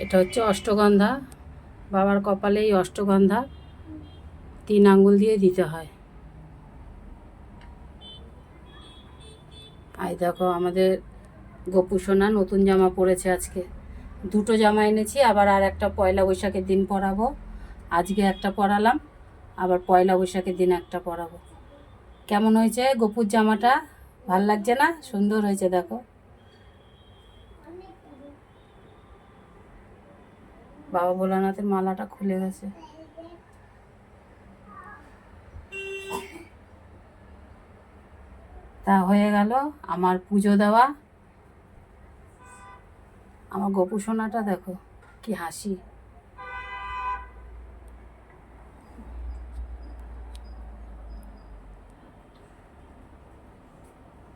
এটা হচ্ছে অষ্টগন্ধা। বাবার কপালে এই অষ্টগন্ধা 3 আঙ্গুল দিয়ে দিতে হয়। আই দেখো আমাদের গপু সোনা নতুন জামা পরেছে আজকে। 2টো জামা এনেছি, আবার আর একটা পয়লা বৈশাখের দিন পরাবো। আজকে একটা পরালাম, আবার পয়লা বৈশাখের দিন একটা পরাবো। কেমন হয়েছে গপুর জামাটা? ভাল লাগছে না? সুন্দর হয়েছে দেখো। বাবা ভোলানাথের মালাটা খুলে গেছে। তা হয়ে গেল আমার পুজো দেওয়া। আমার গপু সোনাটা দেখো কি হাসি।